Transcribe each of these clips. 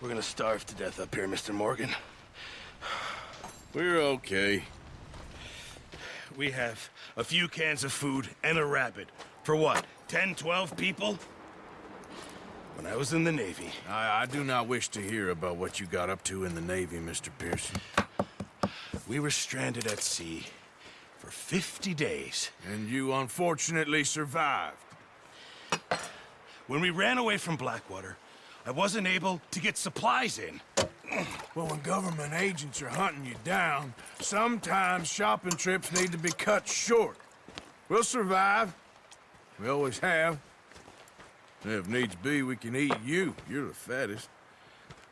We're gonna starve to death up here, Mr. Morgan. We're okay. We have a few cans of food and a rabbit. For what, 10, 12 people? When I was in the Navy... I do not wish to hear about what you got up to in the Navy, Mr. Pearson. We were stranded at sea for 50 days. And you unfortunately survived. When we ran away from Blackwater, I wasn't able to get supplies in. Well, when government agents are hunting you down, sometimes shopping trips need to be cut short. We'll survive. We always have. If needs be, we can eat you. You're the fattest.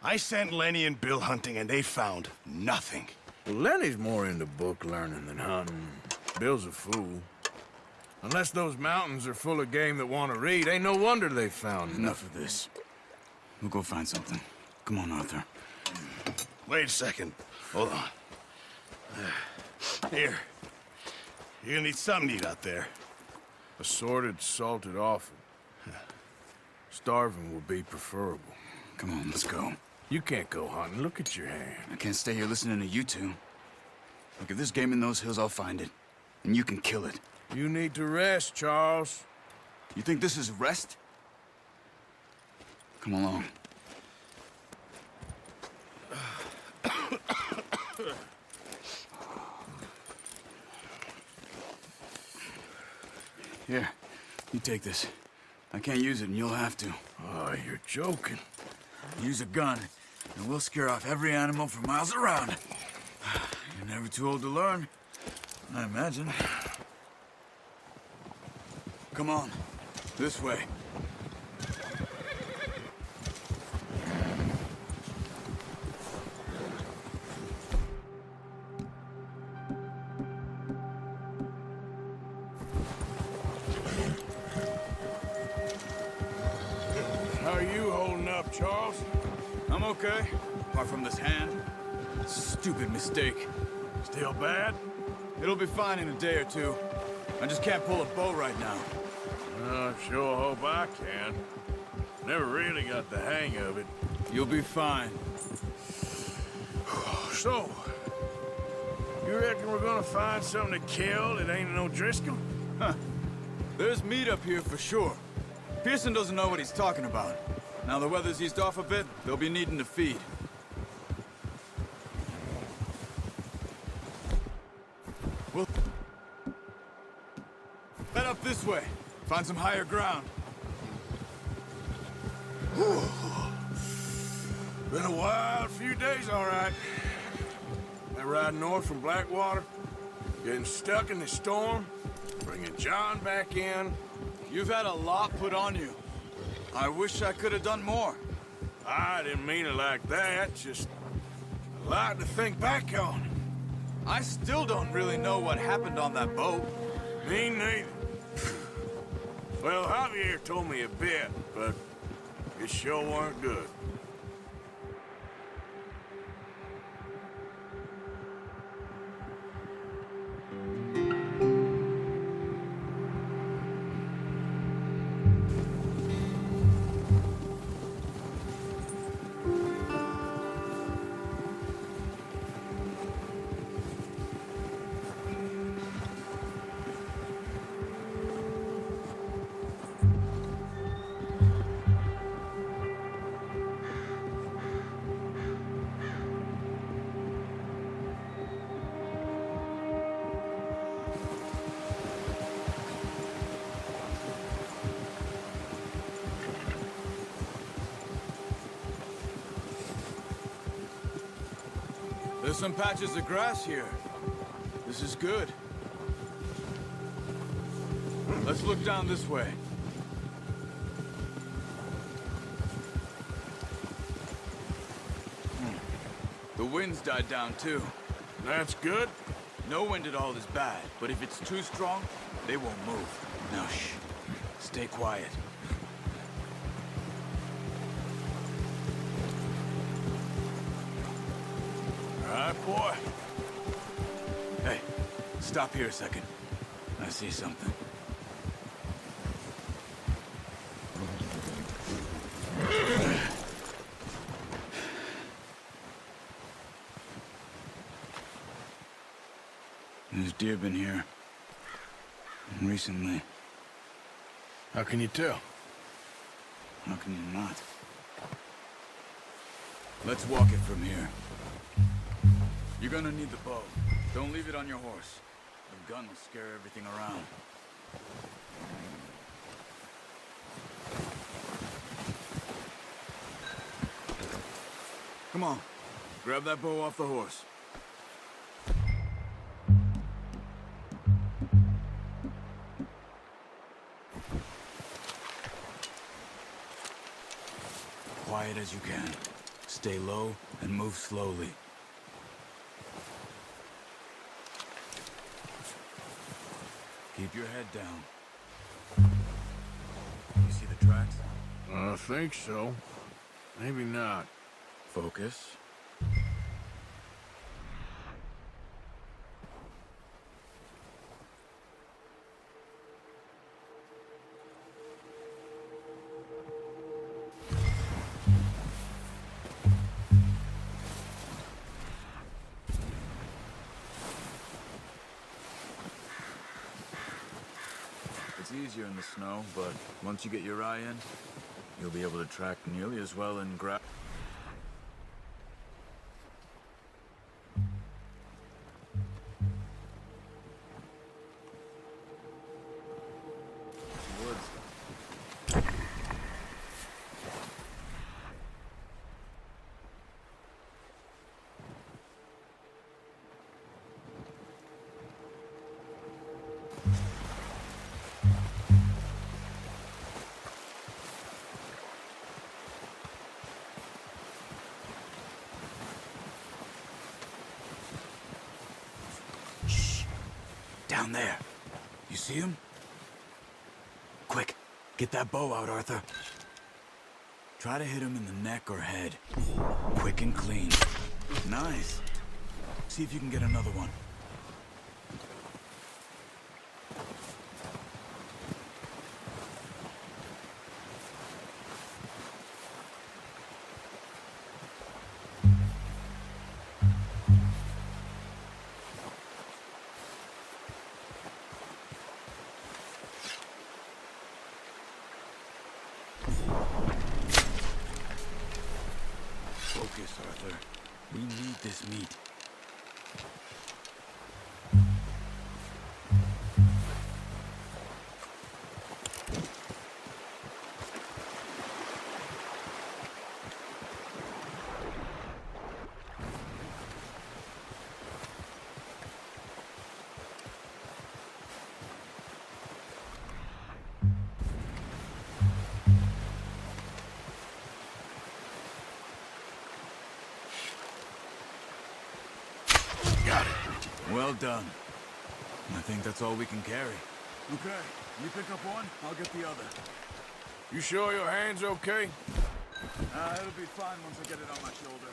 I sent Lenny and Bill hunting, and they found nothing. Well, Lenny's more into book learning than hunting. Bill's a fool. Unless those mountains are full of game that want to read, ain't no wonder they found Enough of this. We'll go find something. Come on, Arthur. Wait a second. Hold on. Here. You're gonna need something to eat out there. Assorted, salted offal. Starving will be preferable. Come on, let's go. You can't go hunting. Look at your hand. I can't stay here listening to you two. Look, if there's game in those hills, I'll find it. And you can kill it. You need to rest, Charles. You think this is rest? Come along. Here, you take this. I can't use it, and you'll have to. Oh, you're joking. Use a gun, and we'll scare off every animal for miles around. You're never too old to learn, I imagine. Come on, this way. How are you holding up, Charles? I'm okay, apart from this hand. Stupid mistake. Still bad? It'll be fine in a day or two. I just can't pull a bow right now. I sure hope I can. Never really got the hang of it. You'll be fine. So, you reckon we're gonna find something to kill that ain't no Driscoll? Huh. There's meat up here for sure. Pearson doesn't know what he's talking about. Now the weather's eased off a bit, they'll be needing to feed. We'll head up this way. Find some higher ground. Been a wild few days, all right. That ride north from Blackwater, getting stuck in the storm, bringing John back in. You've had a lot put on you. I wish I could have done more. I didn't mean it like that, just a lot to think back on. I still don't really know what happened on that boat. Me neither. Well, Javier told me a bit, but it sure weren't good. There's some patches of grass here. This is good. Let's look down this way. The wind's died down too. That's good. No wind at all is bad, but if it's too strong, they won't move. Now shh. Stay quiet. All right, boy. Hey, stop here a second. I see something. deer been here? And recently. How can you tell? How can you not? Let's walk it from here. You're gonna need the bow. Don't leave it on your horse. The gun will scare everything around. Come on. Grab that bow off the horse. Quiet as you can. Stay low and move slowly. Keep your head down. You see the tracks? I think so. Maybe not. Focus. It's easier in the snow, but once you get your eye in, you'll be able to track nearly as well in woods. Down there. You see him? Quick, get that bow out, Arthur. Try to hit him in the neck or head. Quick and clean. Nice. See if you can get another one. Focus, Arthur. We need this meat. Got it. Well done. I think that's all we can carry. Okay, you pick up one, I'll get the other. You sure your hand's okay? It'll be fine once I get it on my shoulder.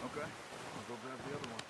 Okay, I'll go grab the other one.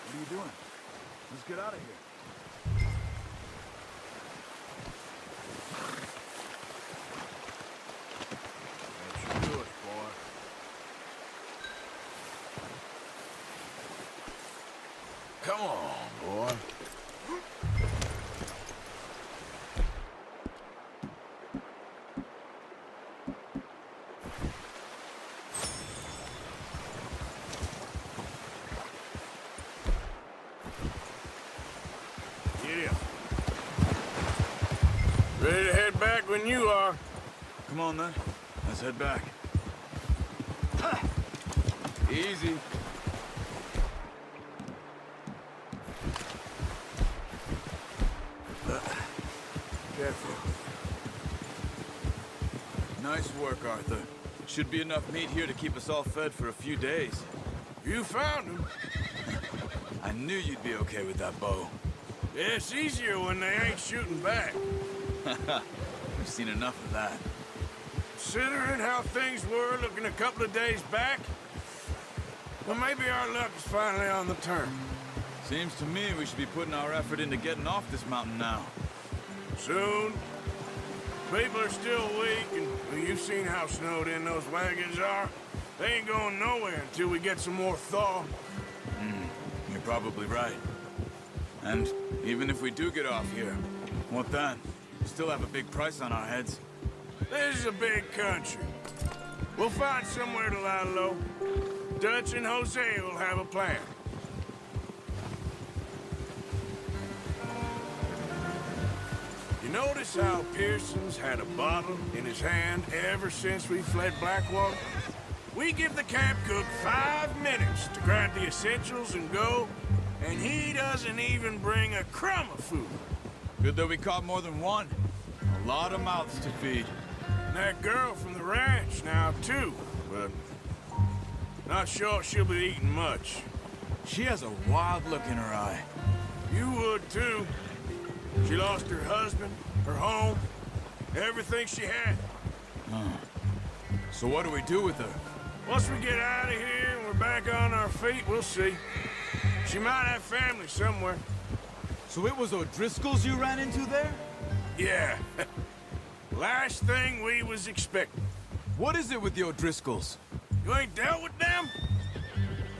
What are you doing? Let's get out of here. That should do it, boy. Come on, boy. Ready to head back when you are. Come on then, let's head back. Easy. Careful. Nice work, Arthur. Should be enough meat here to keep us all fed for a few days. You found him. I knew you'd be okay with that bow. Yeah, it's easier when they ain't shooting back. We've seen enough of that. Considering how things were looking a couple of days back, well, maybe our luck is finally on the turn. Seems to me we should be putting our effort into getting off this mountain now. Soon. People are still weak, and well, you've seen how snowed in those wagons are. They ain't going nowhere until we get some more thaw. You're probably right. And even if we do get off here, what then? We still have a big price on our heads. This is a big country. We'll find somewhere to lie low. Dutch and Jose will have a plan. You notice how Pearson's had a bottle in his hand ever since we fled Blackwater? We give the camp cook 5 minutes to grab the essentials and go, and he doesn't even bring a crumb of food. Good that we caught more than one. A lot of mouths to feed. And that girl from the ranch now, too, but not sure she'll be eating much. She has a wild look in her eye. You would, too. She lost her husband, her home, everything she had. So what do we do with her? Once we get out of here and we're back on our feet, we'll see. She might have family somewhere. So it was O'Driscoll's you ran into there? Yeah. Last thing we was expecting. What is it with the O'Driscolls? You ain't dealt with them?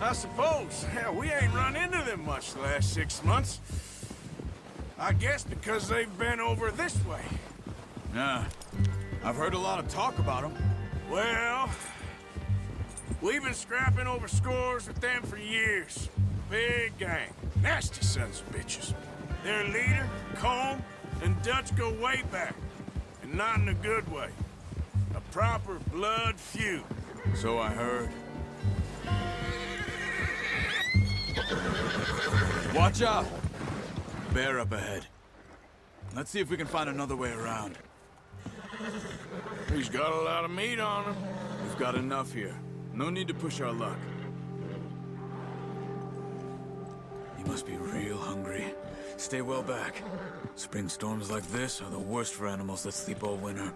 I suppose. Hell, we ain't run into them much the last 6 months. I guess because they've been over this way. Yeah. I've heard a lot of talk about them. Well, we've been scrapping over scores with them for years. Big gang. Nasty sons of bitches. Their leader, Colm, and Dutch go way back. And not in a good way. A proper blood feud. So I heard. Watch out! Bear up ahead. Let's see if we can find another way around. He's got a lot of meat on him. We've got enough here. No need to push our luck. You must be real hungry. Stay well back. Spring storms like this are the worst for animals that sleep all winter.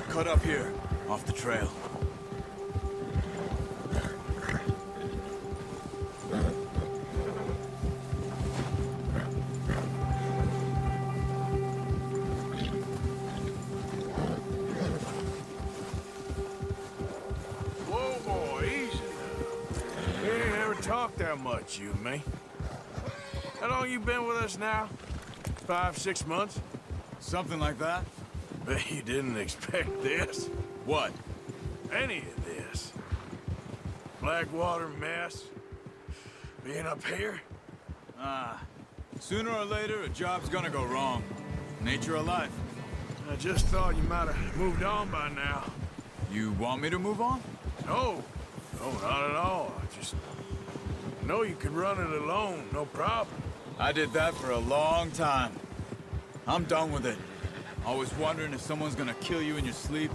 Cut up here, off the trail. Whoa, boy, easy now. We ain't never talked that much, you and me. How long you been with us now? 5, 6 months? Something like that? Bet you didn't expect this. What? Any of this. Blackwater mess. Being up here? Sooner or later, a job's gonna go wrong. Nature of life. I just thought you might have moved on by now. You want me to move on? No. No, not at all. I just know you could run it alone, no problem. I did that for a long time. I'm done with it. Always wondering if someone's gonna kill you in your sleep.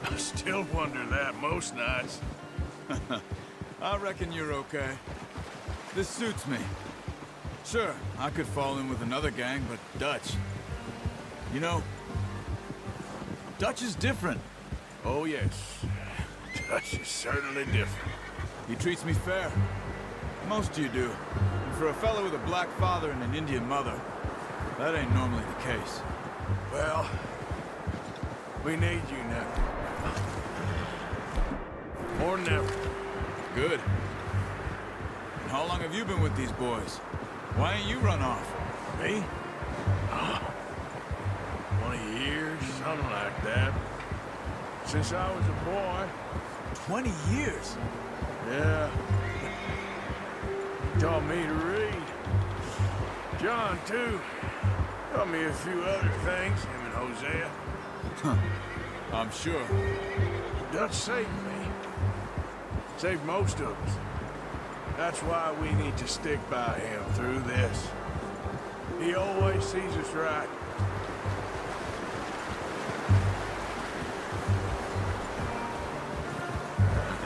I still wonder that most nights. I reckon you're okay. This suits me. Sure, I could fall in with another gang, but Dutch... You know, Dutch is different. Oh, yes. Dutch is certainly different. He treats me fair. Most of you do. And for a fellow with a black father and an Indian mother, that ain't normally the case. Well, we need you now. More than ever. Good. And how long have you been with these boys? Why ain't you run off? Me? 20 years, something like that. since I was a boy. 20 years? Yeah. He taught me to read. John, too. Taught me a few other things, him and Hosea. I'm sure. Dutch saved me. Saved most of us. That's why we need to stick by him through this. He always sees us right.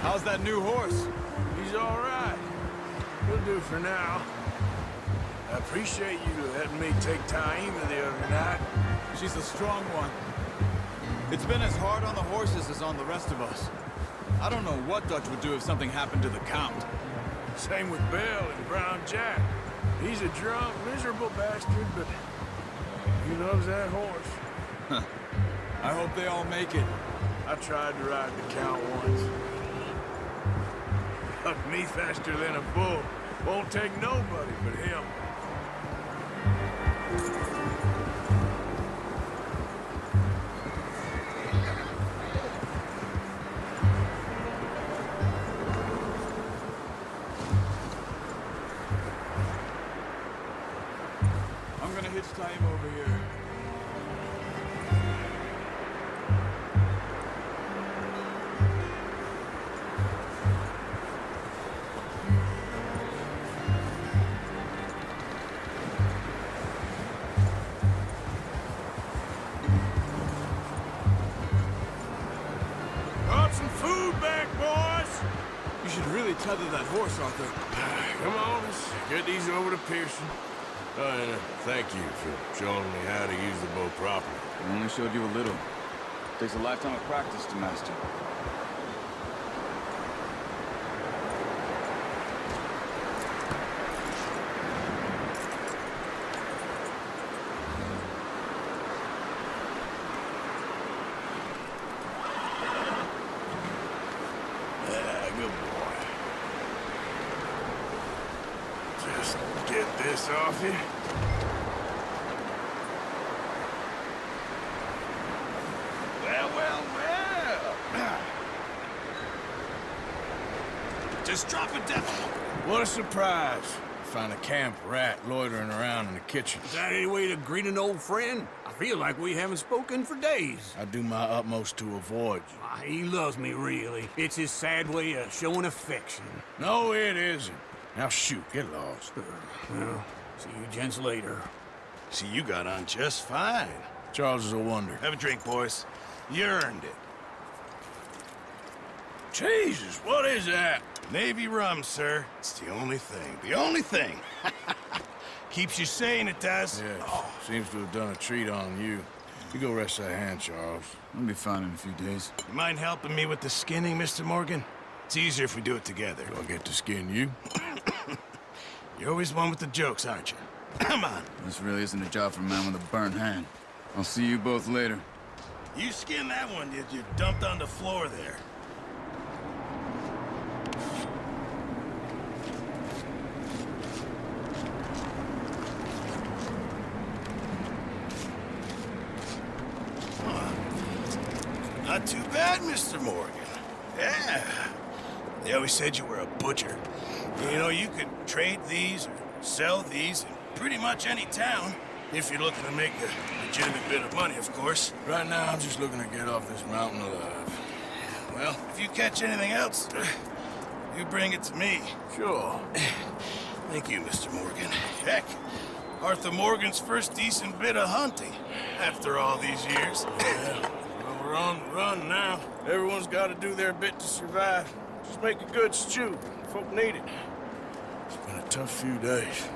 How's that new horse? He's all right. He'll do for now. I appreciate you letting me take Taima the other night. She's a strong one. It's been as hard on the horses as on the rest of us. I don't know what Dutch would do if something happened to the Count. Same with Bell and Brown Jack. He's a drunk, miserable bastard, but he loves that horse. I hope they all make it. I tried to ride the Count once. Hugged me faster than a bull. Won't take nobody but him. I'm gonna hitch time over here. Brought some food back, boys! You should really tether that horse, Arthur. Come on, let's get these over to Pearson. And thank you for showing me how to use the bow properly. I only showed you a little. Takes a lifetime of practice to master. Yeah, good boy. Just get this off you. Well. Just drop it down. What a surprise. Find a camp rat loitering around in the kitchen. Is that any way to greet an old friend? I feel like we haven't spoken for days. I do my utmost to avoid you. He loves me, really. It's his sad way of showing affection. No, it isn't. Now shoot, get lost. Well, see you gents later. See, you got on just fine. Charles is a wonder. Have a drink, boys. You earned it. Jesus, what is that? Navy rum, sir. It's the only thing. The only thing. Keeps you sane, it does. Yes, seems to have done a treat on you. You go rest that hand, Charles. I'll be fine in a few days. You mind helping me with the skinning, Mr. Morgan? It's easier if we do it together. Do I get to skin you? You're always one with the jokes, aren't you? Come on. This really isn't a job for a man with a burnt hand. I'll see you both later. You skin that one you dumped on the floor there. Not too bad, Mr. Morgan. Yeah. They always said you were a butcher. You know, you could trade these or sell these in pretty much any town. If you're looking to make a legitimate bit of money, of course. Right now, I'm just looking to get off this mountain alive. Well, if you catch anything else, you bring it to me. Sure. Thank you, Mr. Morgan. Heck, Arthur Morgan's first decent bit of hunting after all these years. Yeah. Well, we're on the run now. Everyone's got to do their bit to survive. Just make a good stew. Folk need it. It's been a tough few days.